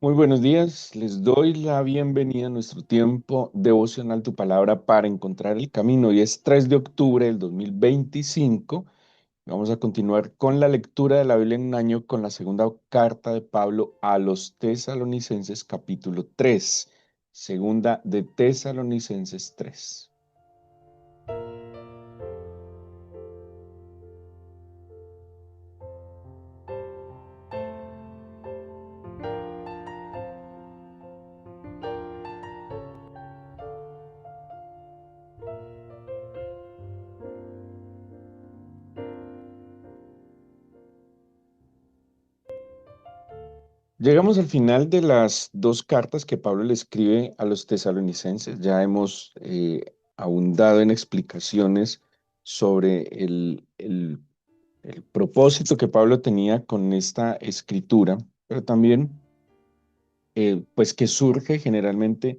Muy buenos días, les doy la bienvenida a nuestro tiempo devocional Tu Palabra para encontrar el camino. Hoy es 3 de octubre del 2025. Vamos a continuar con la lectura de la Biblia en un año con la segunda carta de Pablo a los Tesalonicenses capítulo 3. Segunda de Tesalonicenses 3. Llegamos al final de las dos cartas que Pablo le escribe a los tesalonicenses. Ya hemos abundado en explicaciones sobre el propósito que Pablo tenía con esta escritura, pero también pues que surge generalmente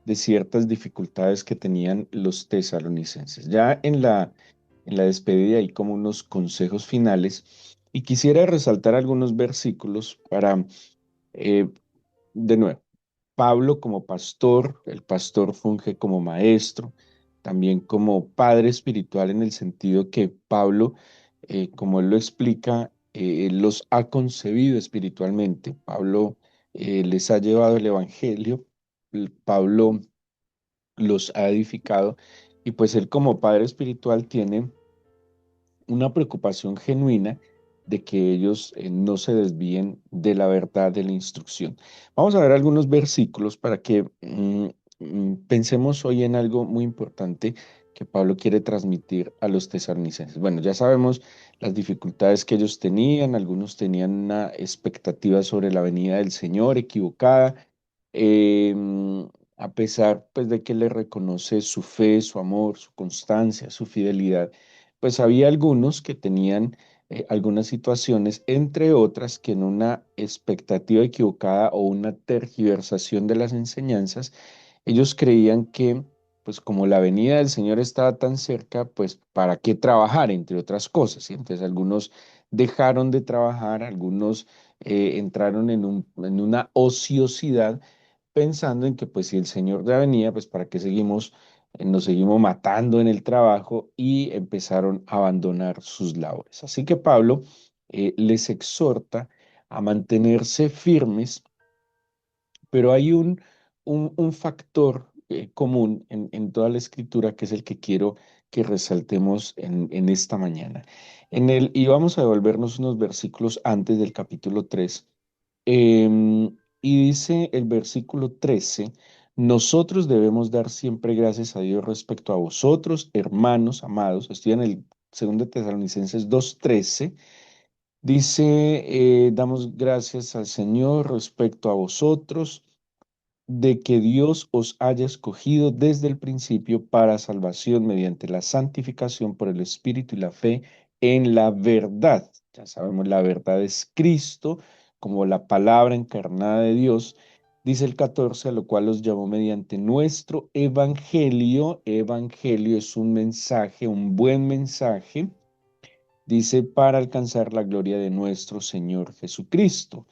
de ciertas dificultades que tenían los tesalonicenses. Ya en la despedida hay como unos consejos finales y quisiera resaltar algunos versículos para, eh, de nuevo, Pablo como pastor, el pastor funge como maestro, también como padre espiritual en el sentido que Pablo, como él lo explica, él los ha concebido espiritualmente. Pablo les ha llevado el evangelio, Pablo los ha edificado y pues él como padre espiritual tiene una preocupación genuina de que ellos no se desvíen de la verdad de la instrucción. Vamos a ver algunos versículos para que pensemos hoy en algo muy importante que Pablo quiere transmitir a los tesalonicenses. Bueno, ya sabemos las dificultades que ellos tenían, algunos tenían una expectativa sobre la venida del Señor equivocada, eh, mm, a pesar pues de que le reconoce su fe, su amor, su constancia, su fidelidad, pues había algunos que tenían algunas situaciones, entre otras que en una expectativa equivocada o una tergiversación de las enseñanzas, ellos creían que, pues como la venida del Señor estaba tan cerca, pues para qué trabajar, entre otras cosas. Y entonces algunos dejaron de trabajar, algunos entraron en una ociosidad pensando en que pues si el Señor ya venía, pues para qué seguimos, nos seguimos matando en el trabajo y empezaron a abandonar sus labores. Así que Pablo les exhorta a mantenerse firmes, pero hay un factor común en toda la escritura que es el que quiero que resaltemos en esta mañana. Y vamos a devolvernos unos versículos antes del capítulo 3. Y dice el versículo 13: nosotros debemos dar siempre gracias a Dios respecto a vosotros, hermanos amados. Estoy en el 2 Tesalonicenses 2:13. Dice, damos gracias al Señor respecto a vosotros, de que Dios os haya escogido desde el principio para salvación mediante la santificación por el Espíritu y la fe en la verdad. Ya sabemos, la verdad es Cristo, como la palabra encarnada de Dios. Dice el 14, a lo cual os llamó mediante nuestro evangelio. Evangelio es un mensaje, un buen mensaje. Dice, para alcanzar la gloria de nuestro Señor Jesucristo.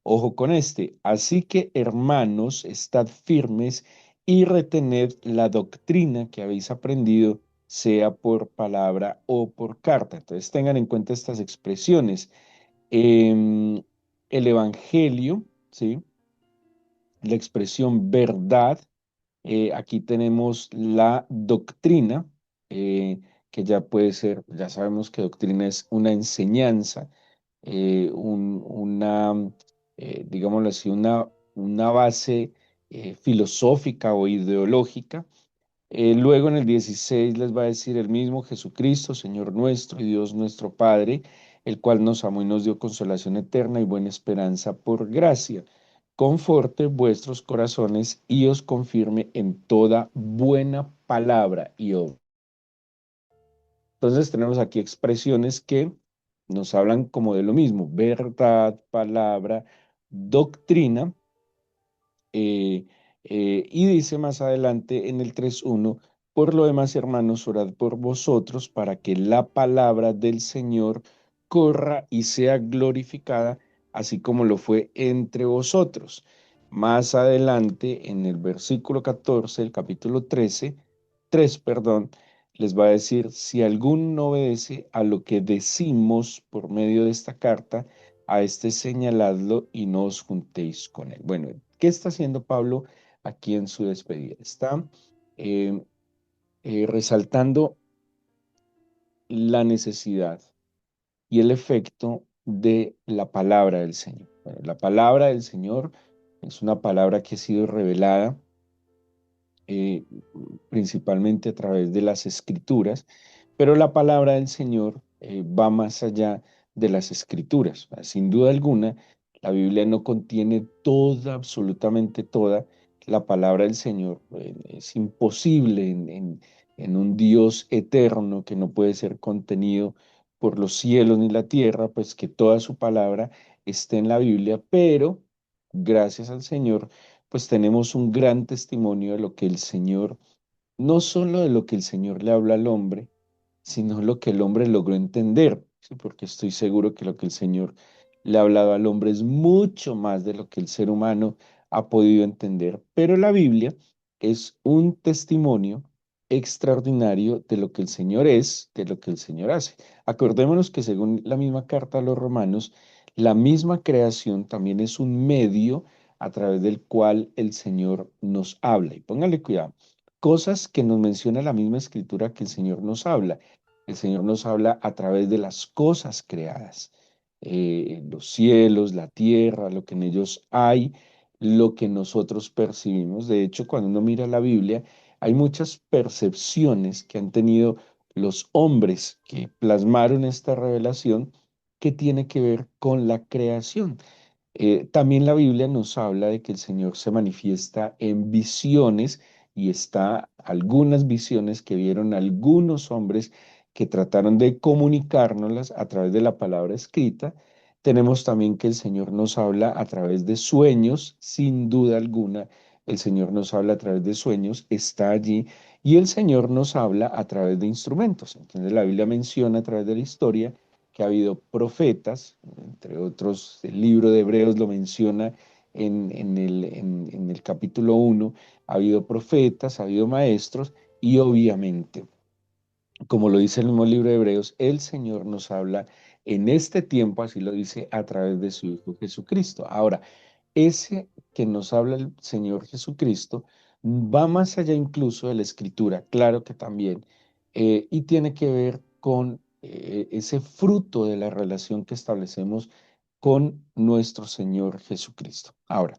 Ojo con este. Así que, hermanos, estad firmes y retened la doctrina que habéis aprendido, sea por palabra o por carta. Entonces, tengan en cuenta estas expresiones. Em, el evangelio, ¿sí? La expresión verdad. Aquí tenemos la doctrina, que ya puede ser, ya sabemos que doctrina es una enseñanza, digámoslo así, una base filosófica o ideológica. Luego en el 16 les va a decir el mismo Jesucristo, Señor nuestro y Dios nuestro Padre, el cual nos amó y nos dio consolación eterna y buena esperanza por gracia. Conforte vuestros corazones y os confirme en toda buena palabra y obra. Entonces tenemos aquí expresiones que nos hablan como de lo mismo: verdad, palabra, doctrina. eh, y dice más adelante en el 3:1: por lo demás, hermanos, orad por vosotros para que la palabra del Señor corra y sea glorificada, así como lo fue entre vosotros. más adelante, en el versículo 14, el capítulo 3, perdón, les va a decir, si alguno no obedece a lo que decimos por medio de esta carta, a este señaladlo y no os juntéis con él. Bueno, ¿qué está haciendo Pablo aquí en su despedida? Está eh, resaltando la necesidad y el efecto de la palabra del Señor. Bueno, la palabra del Señor es una palabra que ha sido revelada eh, principalmente a través de las escrituras, pero la palabra del Señor va más allá de las escrituras. Sin duda alguna, la Biblia no contiene toda, absolutamente toda la palabra del Señor. Es imposible en un Dios eterno que no puede ser contenido por los cielos ni la tierra, pues que toda su palabra esté en la Biblia, pero gracias al Señor pues tenemos un gran testimonio de lo que el Señor, no solo de lo que el Señor le habla al hombre, sino lo que el hombre logró entender, ¿sí? Porque estoy seguro que lo que el Señor le ha hablado al hombre es mucho más de lo que el ser humano ha podido entender. Pero la Biblia es un testimonio extraordinario de lo que el Señor es, de lo que el Señor hace. Acordémonos que según la misma carta a los romanos, la misma creación también es un medio a través del cual el Señor nos habla. Y póngale cuidado, cosas que nos menciona la misma escritura que el Señor nos habla. El Señor nos habla a través de las cosas creadas, los cielos, la tierra, lo que en ellos hay, lo que nosotros percibimos. De hecho, cuando uno mira la Biblia, hay muchas percepciones que han tenido los hombres que plasmaron esta revelación que tiene que ver con la creación. También la Biblia nos habla de que el Señor se manifiesta en visiones y está algunas visiones que vieron algunos hombres que trataron de comunicárnoslas a través de la palabra escrita. Tenemos también que el Señor nos habla a través de sueños, sin duda alguna. El Señor nos habla a través de sueños, está allí, y el Señor nos habla a través de instrumentos. Entonces la Biblia menciona a través de la historia que ha habido profetas, entre otros, el libro de Hebreos lo menciona en el capítulo 1, ha habido profetas, ha habido maestros y obviamente, como lo dice el mismo libro de Hebreos, el Señor nos habla en este tiempo, así lo dice, a través de su Hijo Jesucristo. Ahora, ese que nos habla el Señor Jesucristo va más allá incluso de la escritura, claro que también, y tiene que ver con ese fruto de la relación que establecemos con nuestro Señor Jesucristo. Ahora,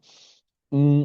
mm,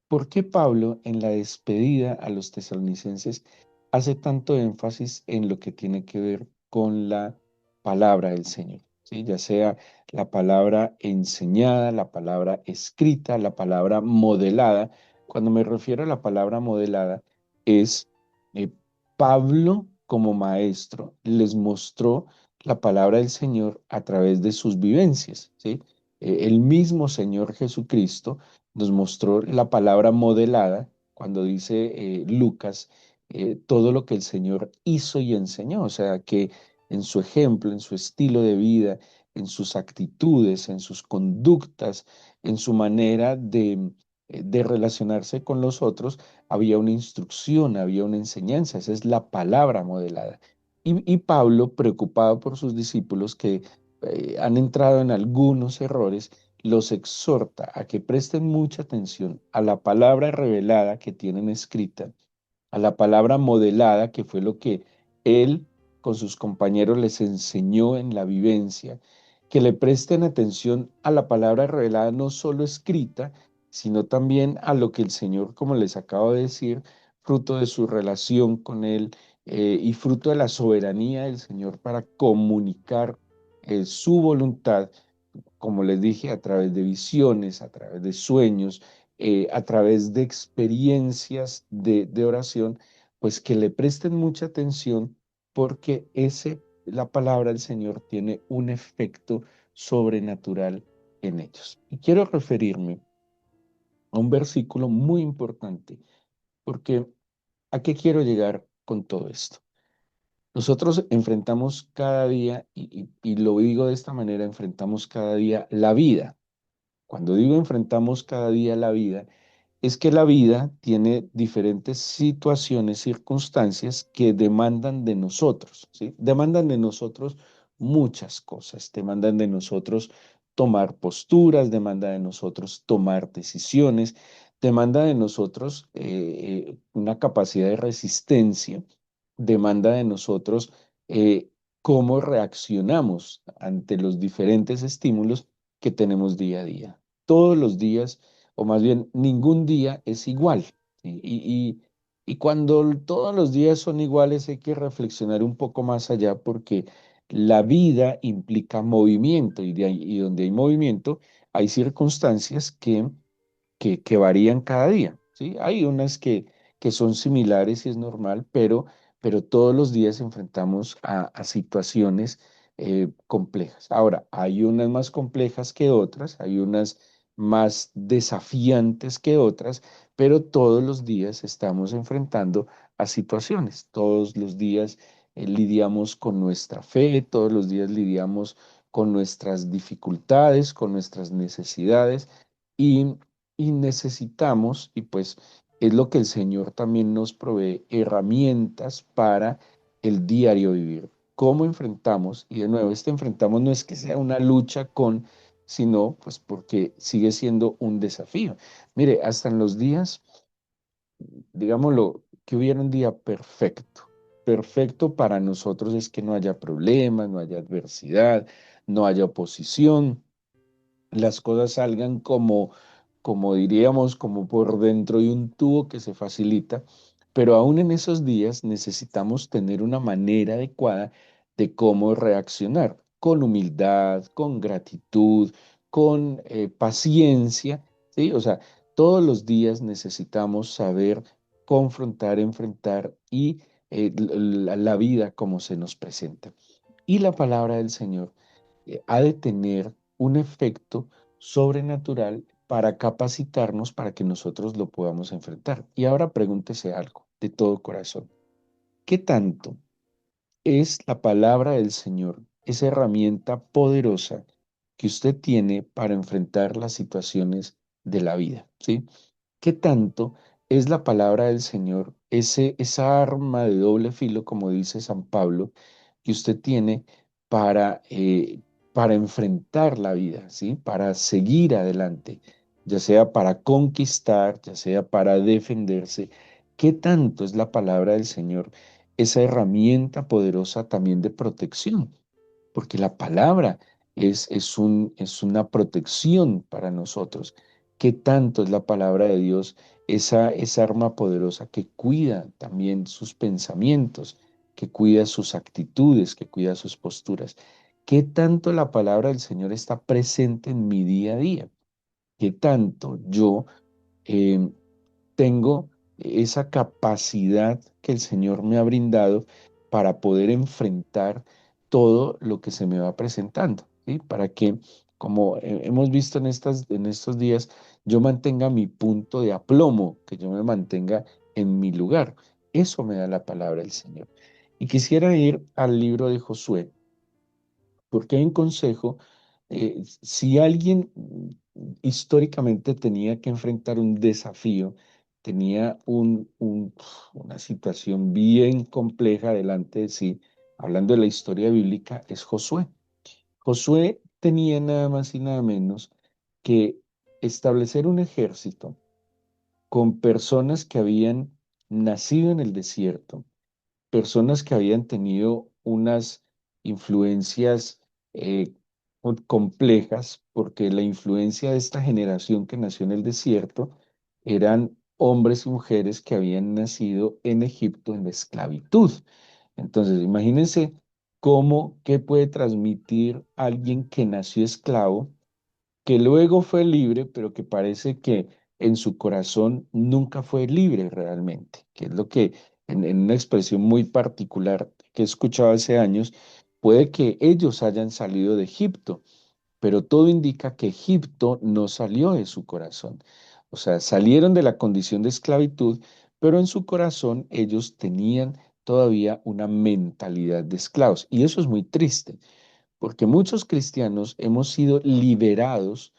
¿por qué Pablo en la despedida a los tesalonicenses hace tanto énfasis en lo que tiene que ver con la palabra del Señor? ¿Sí? Ya sea la palabra enseñada, la palabra escrita, la palabra modelada. Cuando me refiero a la palabra modelada, es eh, Pablo como maestro les mostró la palabra del Señor a través de sus vivencias, ¿sí? El mismo Señor Jesucristo nos mostró la palabra modelada cuando dice Lucas todo lo que el Señor hizo y enseñó, o sea que en su ejemplo, en su estilo de vida, en sus actitudes, en sus conductas, en su manera de relacionarse con los otros, había una instrucción, había una enseñanza, esa es la palabra modelada. Y Pablo, preocupado por sus discípulos que han entrado en algunos errores, los exhorta a que presten mucha atención a la palabra revelada que tienen escrita, a la palabra modelada, que fue lo que él con sus compañeros les enseñó en la vivencia, que le presten atención a la palabra revelada no solo escrita, sino también a lo que el Señor, como les acabo de decir, fruto de su relación con él y fruto de la soberanía del Señor para comunicar su voluntad, como les dije, a través de visiones, a través de sueños, a través de experiencias de oración, pues que le presten mucha atención porque la palabra del Señor tiene un efecto sobrenatural en ellos. Y quiero referirme a un versículo muy importante, porque ¿a qué quiero llegar con todo esto? Nosotros enfrentamos cada día, y lo digo de esta manera, enfrentamos cada día la vida. Cuando digo enfrentamos cada día la vida, es que la vida tiene diferentes situaciones, circunstancias que demandan de nosotros, ¿sí? Demandan de nosotros muchas cosas, demandan de nosotros tomar posturas, demanda de nosotros tomar decisiones, demanda de nosotros una capacidad de resistencia, demanda de nosotros eh, cómo reaccionamos ante los diferentes estímulos que tenemos día a día. Todos los días, o más bien ningún día es igual. ¿Sí? Y cuando todos los días son iguales, hay que reflexionar un poco más allá porque la vida implica movimiento y donde hay movimiento hay circunstancias que varían cada día, ¿sí? Hay unas que son similares y es normal, pero todos los días enfrentamos a situaciones complejas. Ahora, hay unas más complejas que otras, hay unas más desafiantes que otras, pero todos los días estamos enfrentando a situaciones, todos los días lidiamos con nuestra fe, todos los días lidiamos con nuestras dificultades, con nuestras necesidades y y necesitamos, y pues es lo que el Señor también nos provee, herramientas para el diario vivir. ¿Cómo enfrentamos? Y de nuevo, este enfrentamos no es que sea una lucha con, sino pues porque sigue siendo un desafío. Mire, hasta en los días, digámoslo, que hubiera un día perfecto. Perfecto para nosotros es que no haya problemas, no haya adversidad, no haya oposición, las cosas salgan como diríamos, como por dentro de un tubo que se facilita, pero aún en esos días necesitamos tener una manera adecuada de cómo reaccionar, con humildad, con gratitud, con paciencia, ¿sí? O sea, todos los días necesitamos saber confrontar, enfrentar y la vida como se nos presenta. Y la palabra del Señor ha de tener un efecto sobrenatural para capacitarnos para que nosotros lo podamos enfrentar. Y ahora pregúntese algo de todo corazón. ¿Qué tanto es la palabra del Señor, esa herramienta poderosa que usted tiene para enfrentar las situaciones de la vida? ¿Sí? ¿Qué tanto es la palabra del Señor, esa arma de doble filo, como dice San Pablo, que usted tiene para enfrentar la vida, ¿sí? Para seguir adelante, ya sea para conquistar, ya sea para defenderse? ¿Qué tanto es la palabra del Señor, esa herramienta poderosa también de protección? Porque la palabra es una protección para nosotros. ¿Qué tanto es la palabra de Dios, esa arma poderosa que cuida también sus pensamientos, que cuida sus actitudes, que cuida sus posturas? ¿Qué tanto la palabra del Señor está presente en mi día a día? ¿Qué tanto yo eh, tengo esa capacidad que el Señor me ha brindado para poder enfrentar todo lo que se me va presentando, ¿sí? Para que, como hemos visto en estos días, yo mantenga mi punto de aplomo, que yo me mantenga en mi lugar. Eso me da la palabra del Señor. Y quisiera ir al libro de Josué, porque hay un consejo. Si alguien históricamente tenía que enfrentar un desafío, tenía una situación bien compleja delante de sí, hablando de la historia bíblica, es Josué. Josué tenía nada más y nada menos que establecer un ejército con personas que habían nacido en el desierto, personas que habían tenido unas influencias eh, complejas, porque la influencia de esta generación que nació en el desierto eran hombres y mujeres que habían nacido en Egipto en la esclavitud. Entonces, imagínense qué puede transmitir alguien que nació esclavo, que luego fue libre, pero que parece que en su corazón nunca fue libre realmente, que es lo que en una expresión muy particular que he escuchado hace años, puede que ellos hayan salido de Egipto, pero todo indica que Egipto no salió de su corazón. O sea, salieron de la condición de esclavitud, pero en su corazón ellos tenían todavía una mentalidad de esclavos. Y eso es muy triste, porque muchos cristianos hemos sido liberados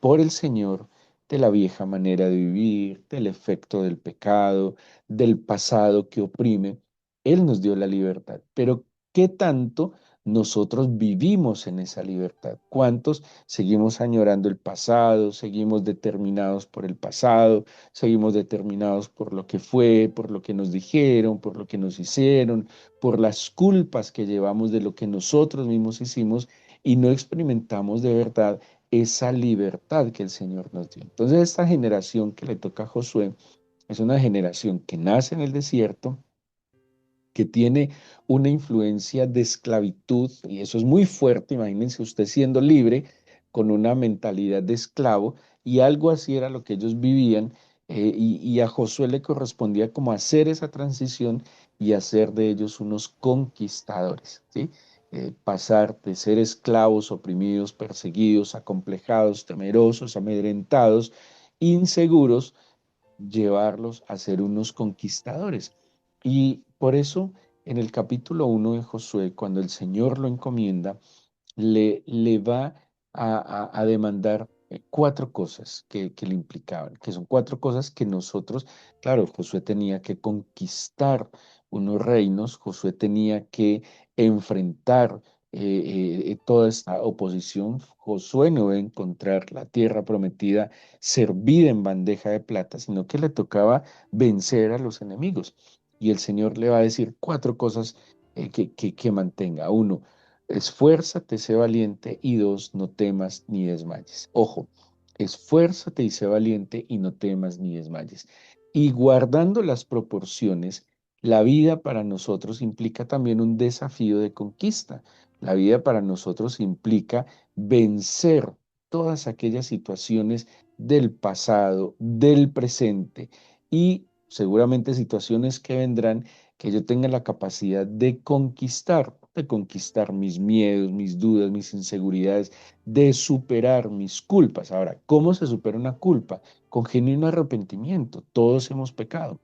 por el Señor, de la vieja manera de vivir, del efecto del pecado, del pasado que oprime. Él nos dio la libertad, pero ¿qué tanto nosotros vivimos en esa libertad? ¿Cuántos seguimos añorando el pasado, seguimos determinados por el pasado, seguimos determinados por lo que fue, por lo que nos dijeron, por lo que nos hicieron, por las culpas que llevamos de lo que nosotros mismos hicimos y no experimentamos de verdad esa libertad que el Señor nos dio? Entonces, esta generación que le toca a Josué es una generación que nace en el desierto, que tiene una influencia de esclavitud, y eso es muy fuerte. Imagínense usted siendo libre con una mentalidad de esclavo, y algo así era lo que ellos vivían, y a Josué le correspondía como hacer esa transición y hacer de ellos unos conquistadores, ¿sí? Pasar de ser esclavos, oprimidos, perseguidos, acomplejados, temerosos, amedrentados, inseguros, llevarlos a ser unos conquistadores. Y por eso en el capítulo 1 de Josué, cuando el Señor lo encomienda, le va a demandar cuatro cosas que le implicaban, que son cuatro cosas que nosotros, claro, Josué tenía que conquistar unos reinos, Josué tenía que enfrentar toda esta oposición. Josué no iba a encontrar la tierra prometida servida en bandeja de plata, sino que le tocaba vencer a los enemigos. Y el Señor le va a decir cuatro cosas que mantenga. Uno, esfuérzate, sé valiente, y dos, no temas ni desmayes. Ojo, esfuérzate y sé valiente y no temas ni desmayes. Y guardando las proporciones, la vida para nosotros implica también un desafío de conquista. La vida para nosotros implica vencer todas aquellas situaciones del pasado, del presente y seguramente situaciones que vendrán, que yo tenga la capacidad de conquistar mis miedos, mis dudas, mis inseguridades, de superar mis culpas. Ahora, ¿cómo se supera una culpa? Con genuino arrepentimiento. Todos hemos pecado,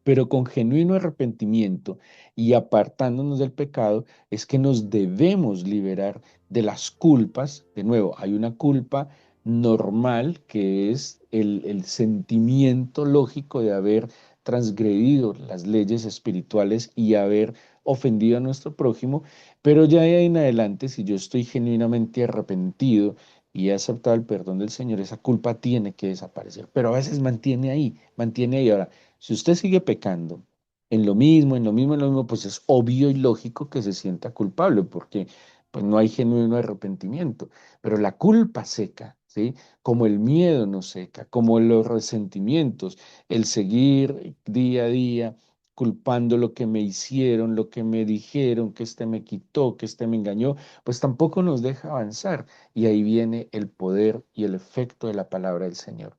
pero con genuino arrepentimiento y apartándonos del pecado es que nos debemos liberar de las culpas. De nuevo, hay una culpa normal que es el sentimiento lógico de haber transgredido las leyes espirituales y haber ofendido a nuestro prójimo, pero ya de ahí en adelante, si yo estoy genuinamente arrepentido y he aceptado el perdón del Señor, esa culpa tiene que desaparecer, pero a veces mantiene ahí, mantiene ahí. Ahora, si usted sigue pecando en lo mismo, en lo mismo, en lo mismo, pues es obvio y lógico que se sienta culpable, porque pues no hay genuino arrepentimiento. Pero la culpa seca, ¿sí? Como el miedo no seca, como los resentimientos, el seguir día a día culpando lo que me hicieron, lo que me dijeron, que este me quitó, que este me engañó, pues tampoco nos deja avanzar. Y ahí viene el poder y el efecto de la palabra del Señor,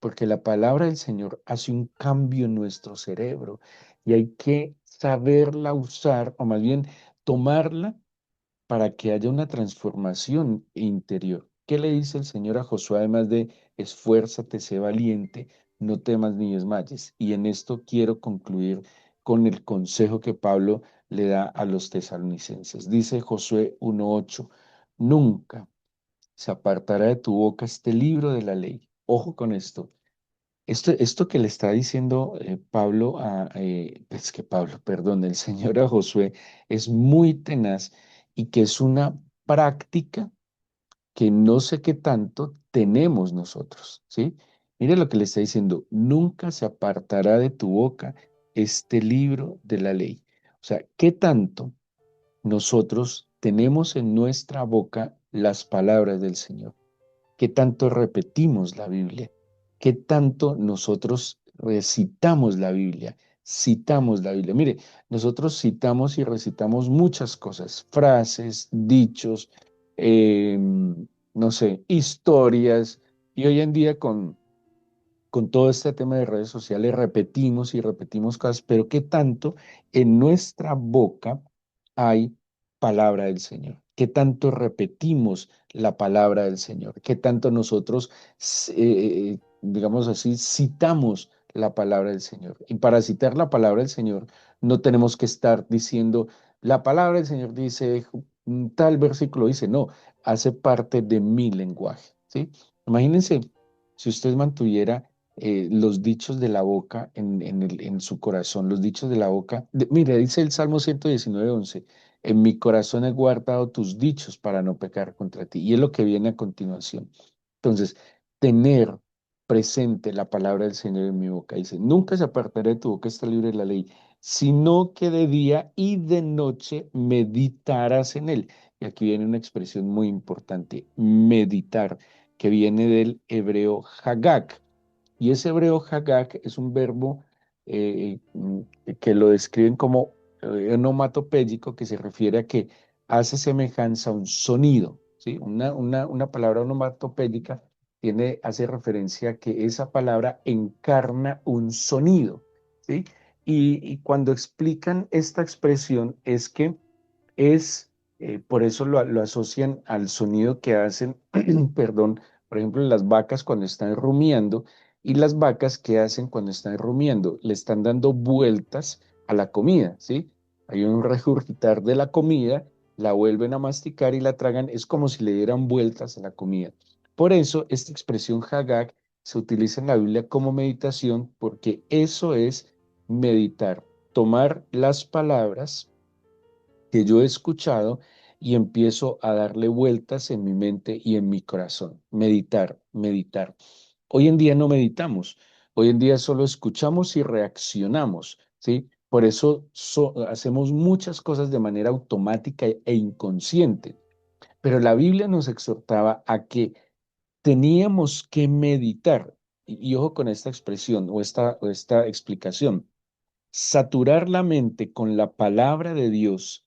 porque la palabra del Señor hace un cambio en nuestro cerebro y hay que saberla usar, o más bien tomarla, para que haya una transformación interior. ¿Qué le dice el Señor a Josué además de esfuérzate, sé valiente, no temas ni desmayes? Y en esto quiero concluir con el consejo que Pablo le da a los tesalonicenses. Dice Josué 1:8, nunca se apartará de tu boca este libro de la ley. Ojo con esto. Esto que le está diciendo Pablo pues que Pablo, perdón, el Señor a Josué, es muy tenaz y que es una práctica que no sé qué tanto tenemos nosotros, ¿sí? Mire lo que le está diciendo, nunca se apartará de tu boca este libro de la ley. O sea, ¿qué tanto nosotros tenemos en nuestra boca las palabras del Señor? ¿Qué tanto repetimos la Biblia? ¿Qué tanto nosotros recitamos la Biblia? Citamos la Biblia. Mire, nosotros citamos y recitamos muchas cosas, frases, dichos, no sé, historias. Y hoy en día con todo este tema de redes sociales repetimos y repetimos cosas, pero ¿qué tanto en nuestra boca hay palabra del Señor? ¿Qué tanto repetimos la palabra del Señor? ¿Qué tanto nosotros, digamos así, citamos la palabra del Señor? Y para citar la palabra del Señor no tenemos que estar diciendo, la palabra del Señor dice tal versículo dice, no, hace parte de mi lenguaje, ¿sí? Imagínense si usted mantuviera los dichos de la boca en su corazón, los dichos de la boca. Mire, dice el Salmo 119:11, en mi corazón he guardado tus dichos para no pecar contra ti. Y es lo que viene a continuación. Entonces, tener presente la palabra del Señor en mi boca. Dice, nunca se apartará de tu boca esta libre de la ley, sino que de día y de noche meditarás en él. Y aquí viene una expresión muy importante, meditar, que viene del hebreo hagak. Y ese hebreo hagak es un verbo que lo describen como onomatopéyico, que se refiere a que hace semejanza a un sonido, ¿sí? Una palabra onomatopéyica hace referencia a que esa palabra encarna un sonido, ¿sí? Y cuando explican esta expresión es que es, por eso lo asocian al sonido que hacen, perdón, por ejemplo, las vacas cuando están rumiando y las vacas que hacen cuando están rumiando, le están dando vueltas a la comida, ¿sí? Hay un regurgitar de la comida, la vuelven a masticar y la tragan, es como si le dieran vueltas a la comida. Por eso, esta expresión hagag se utiliza en la Biblia como meditación, porque eso es meditar, tomar las palabras que yo he escuchado y empiezo a darle vueltas en mi mente y en mi corazón. Meditar, meditar. Hoy en día no meditamos, hoy en día solo escuchamos y reaccionamos, ¿sí? Por eso hacemos muchas cosas de manera automática e inconsciente. Pero la Biblia nos exhortaba a que teníamos que meditar. Y ojo con esta expresión o esta explicación. Saturar la mente con la palabra de Dios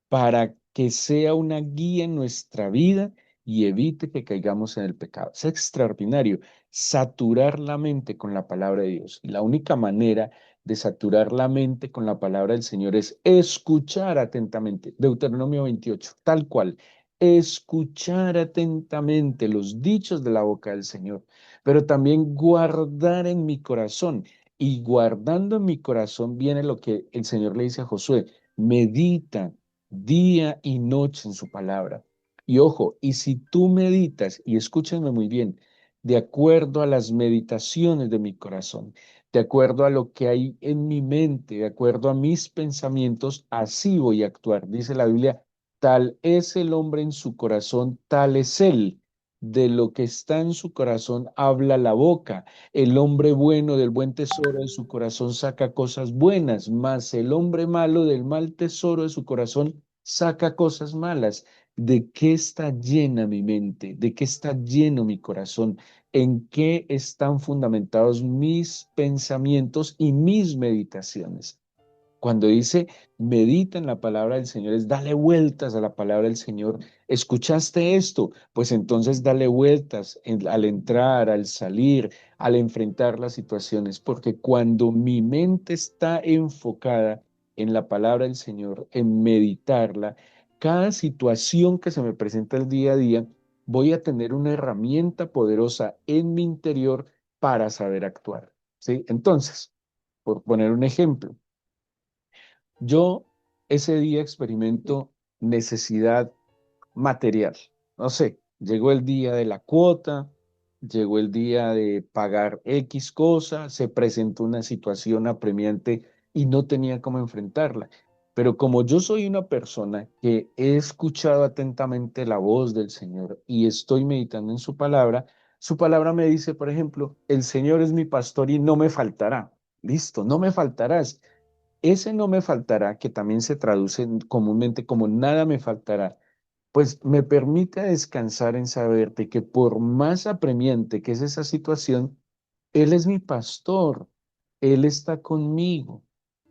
para que sea una guía en nuestra vida y evite que caigamos en el pecado. Es extraordinario saturar la mente con la palabra de Dios. Y la única manera de saturar la mente con la palabra del Señor es escuchar atentamente. Deuteronomio 28, tal cual. Escuchar atentamente los dichos de la boca del Señor, pero también guardar en mi corazón. Y guardando en mi corazón viene lo que el Señor le dice a Josué, medita día y noche en su palabra. Y ojo, y si tú meditas, y escúchenme muy bien, de acuerdo a las meditaciones de mi corazón, de acuerdo a lo que hay en mi mente, de acuerdo a mis pensamientos, así voy a actuar. Dice la Biblia, tal es el hombre en su corazón, tal es él. De lo que está en su corazón habla la boca. El hombre bueno del buen tesoro de su corazón saca cosas buenas, mas el hombre malo del mal tesoro de su corazón saca cosas malas. ¿De qué está llena mi mente? ¿De qué está lleno mi corazón? ¿En qué están fundamentados mis pensamientos y mis meditaciones? Cuando dice medita en la palabra del Señor, es dale vueltas a la palabra del Señor. ¿Escuchaste esto? Pues entonces dale vueltas al entrar, al salir, al enfrentar las situaciones, porque cuando mi mente está enfocada en la palabra del Señor, en meditarla, cada situación que se me presenta el día a día, voy a tener una herramienta poderosa en mi interior para saber actuar. ¿Sí? Entonces, por poner un ejemplo, yo ese día experimento necesidad material. No sé, llegó el día de la cuota, llegó el día de pagar X cosa, se presentó una situación apremiante y no tenía cómo enfrentarla. Pero como yo soy una persona que he escuchado atentamente la voz del Señor y estoy meditando en su palabra me dice, por ejemplo, el Señor es mi pastor y no me faltará. Listo, no me faltarás. Ese no me faltará, que también se traduce comúnmente como nada me faltará, pues me permite descansar en saber de que por más apremiante que es esa situación, Él es mi pastor, Él está conmigo.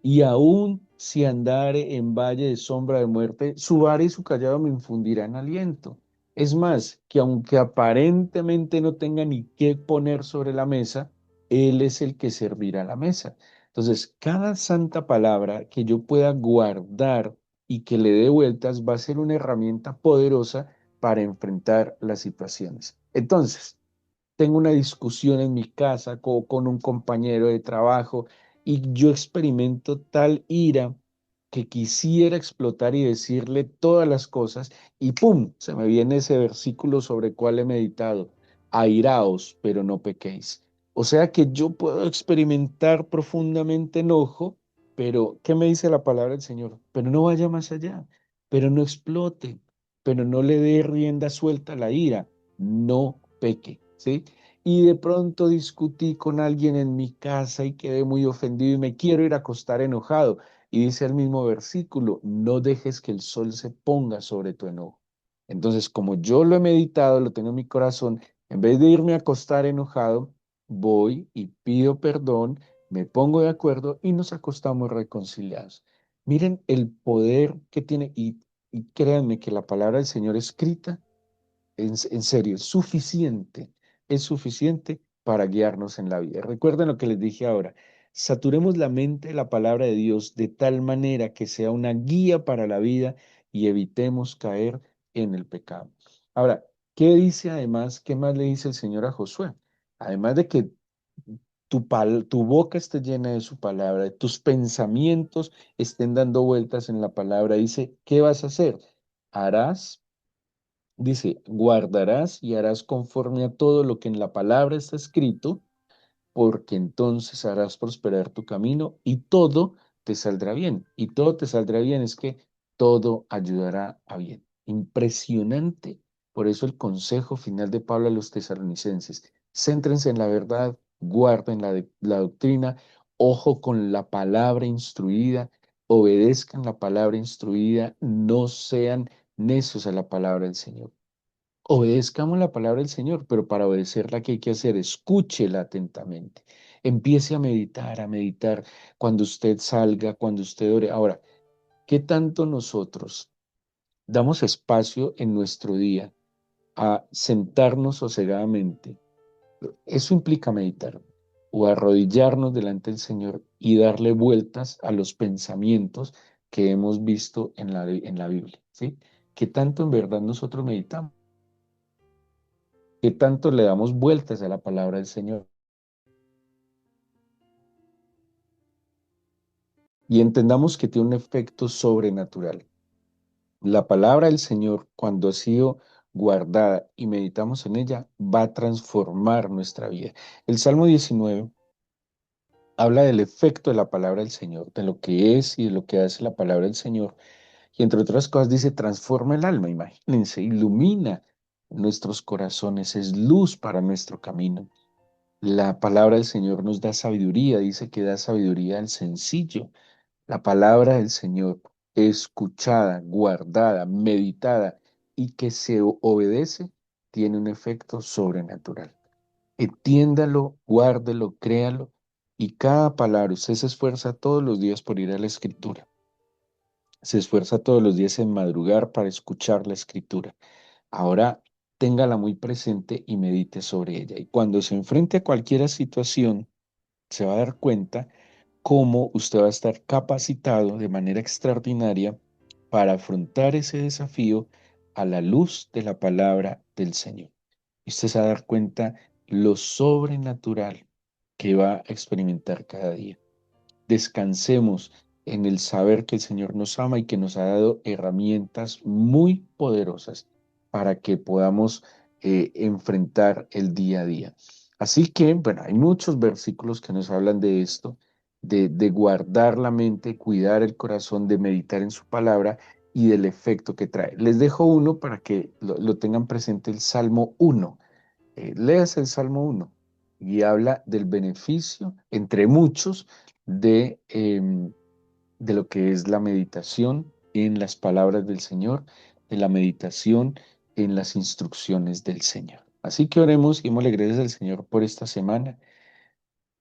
Y aún si andare en valle de sombra de muerte, su vara y su callado me infundirán aliento. Es más, que aunque aparentemente no tenga ni qué poner sobre la mesa, Él es el que servirá la mesa. Entonces, cada santa palabra que yo pueda guardar y que le dé vueltas va a ser una herramienta poderosa para enfrentar las situaciones. Entonces, tengo una discusión en mi casa con un compañero de trabajo y yo experimento tal ira que quisiera explotar y decirle todas las cosas, y ¡pum! Se me viene ese versículo sobre el cual he meditado. Airaos, pero no pequéis. O sea que yo puedo experimentar profundamente enojo, pero ¿qué me dice la palabra del Señor? Pero no vaya más allá, pero no explote, pero no le dé rienda suelta a la ira, no peque, ¿sí? Y de pronto discutí con alguien en mi casa y quedé muy ofendido y me quiero ir a acostar enojado. Y dice el mismo versículo, no dejes que el sol se ponga sobre tu enojo. Entonces, como yo lo he meditado, lo tengo en mi corazón, en vez de irme a acostar enojado, voy y pido perdón, me pongo de acuerdo y nos acostamos reconciliados. Miren el poder que tiene y créanme que la palabra del Señor escrita en serio, es suficiente para guiarnos en la vida. Recuerden lo que les dije ahora, saturemos la mente de la palabra de Dios de tal manera que sea una guía para la vida y evitemos caer en el pecado. Ahora, ¿qué dice además? ¿Qué más le dice el Señor a Josué? Además de que tu boca esté llena de su palabra, tus pensamientos estén dando vueltas en la palabra, dice, ¿qué vas a hacer? Harás Dice, guardarás y harás conforme a todo lo que en la palabra está escrito, porque entonces harás prosperar tu camino y todo te saldrá bien. Y todo te saldrá bien es que todo ayudará a bien. Impresionante. Por eso el consejo final de Pablo a los tesalonicenses. Céntrense en la verdad, guarden la doctrina, ojo con la palabra instruida, obedezcan la palabra instruida, no sean necios a la palabra del Señor. Obedezcamos la palabra del Señor, pero para obedecerla, ¿qué hay que hacer? Escúchela atentamente. Empiece a meditar cuando usted salga, cuando usted ore. Ahora, ¿qué tanto nosotros damos espacio en nuestro día a sentarnos sosegadamente? Eso implica meditar o arrodillarnos delante del Señor y darle vueltas a los pensamientos que hemos visto en la Biblia, ¿sí? ¿Qué tanto en verdad nosotros meditamos? ¿Qué tanto le damos vueltas a la palabra del Señor? Y entendamos que tiene un efecto sobrenatural. La palabra del Señor, cuando ha sido guardada y meditamos en ella, va a transformar nuestra vida. El Salmo 19 habla del efecto de la palabra del Señor, de lo que es y de lo que hace la palabra del Señor. Y entre otras cosas dice, transforma el alma, imagínense, ilumina nuestros corazones, es luz para nuestro camino. La palabra del Señor nos da sabiduría, dice que da sabiduría al sencillo. La palabra del Señor, escuchada, guardada, meditada y que se obedece, tiene un efecto sobrenatural. Entiéndalo, guárdelo, créalo y cada palabra, usted se esfuerza todos los días por ir a la Escritura. Se esfuerza todos los días en madrugar para escuchar la Escritura. Ahora téngala muy presente y medite sobre ella. Y cuando se enfrente a cualquier situación, se va a dar cuenta cómo usted va a estar capacitado de manera extraordinaria para afrontar ese desafío a la luz de la palabra del Señor. Y usted se va a dar cuenta lo sobrenatural que va a experimentar cada día. Descansemos en el saber que el Señor nos ama y que nos ha dado herramientas muy poderosas para que podamos enfrentar el día a día. Así que, bueno, hay muchos versículos que nos hablan de esto, de guardar la mente, cuidar el corazón, de meditar en su palabra y del efecto que trae. Les dejo uno para que lo tengan presente, el Salmo 1. Léase el Salmo 1 y habla del beneficio, entre muchos, de lo que es la meditación en las palabras del Señor, de la meditación en las instrucciones del Señor. Así que oremos y démosle gracias al Señor por esta semana,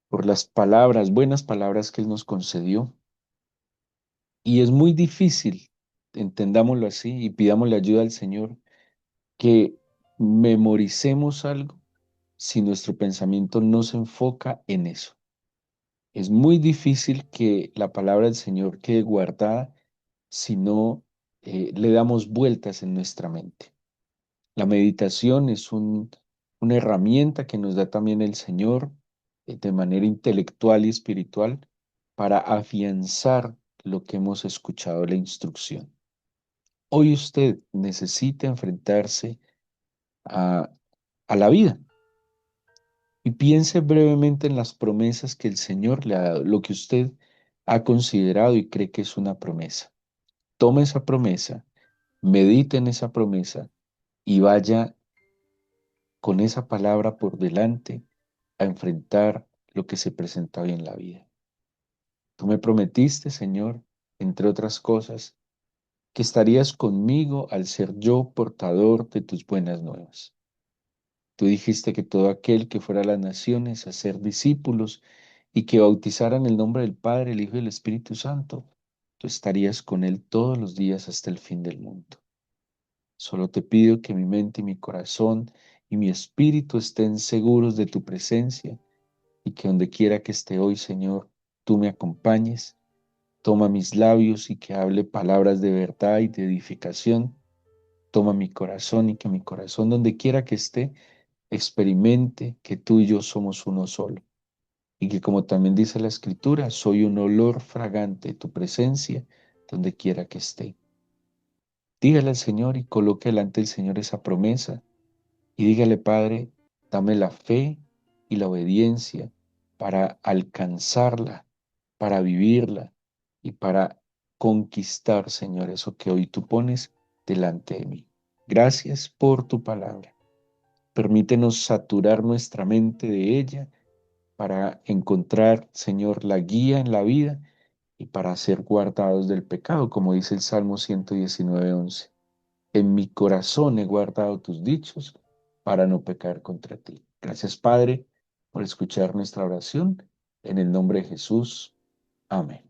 por las palabras, buenas palabras que Él nos concedió. Y es muy difícil, entendámoslo así, y pidámosle ayuda al Señor, que memoricemos algo si nuestro pensamiento no se enfoca en eso. Es muy difícil que la palabra del Señor quede guardada si no le damos vueltas en nuestra mente. La meditación es una herramienta que nos da también el Señor de manera intelectual y espiritual para afianzar lo que hemos escuchado la instrucción. Hoy usted necesita enfrentarse a, a la vida y piense brevemente en las promesas que el Señor le ha dado, lo que usted ha considerado y cree que es una promesa. Tome esa promesa, medite en esa promesa y vaya con esa palabra por delante a enfrentar lo que se presenta hoy en la vida. Tú me prometiste, Señor, entre otras cosas, que estarías conmigo al ser yo portador de tus buenas nuevas. Tú dijiste que todo aquel que fuera a las naciones a ser discípulos y que bautizaran el nombre del Padre, el Hijo y el Espíritu Santo, tú estarías con él todos los días hasta el fin del mundo. Solo te pido que mi mente y mi corazón y mi espíritu estén seguros de tu presencia y que donde quiera que esté hoy, Señor, tú me acompañes. Toma mis labios y que hable palabras de verdad y de edificación. Toma mi corazón y que mi corazón, donde quiera que esté, experimente que tú y yo somos uno solo. Y que como también dice la Escritura, soy un olor fragante de tu presencia donde quiera que esté. Dígale al Señor y coloque delante del Señor esa promesa y dígale, Padre, dame la fe y la obediencia para alcanzarla, para vivirla y para conquistar, Señor, eso que hoy tú pones delante de mí. Gracias por tu palabra. Permítenos saturar nuestra mente de ella para encontrar, Señor, la guía en la vida y para ser guardados del pecado, como dice el Salmo 119:11. En mi corazón he guardado tus dichos para no pecar contra ti. Gracias, Padre, por escuchar nuestra oración. En el nombre de Jesús. Amén.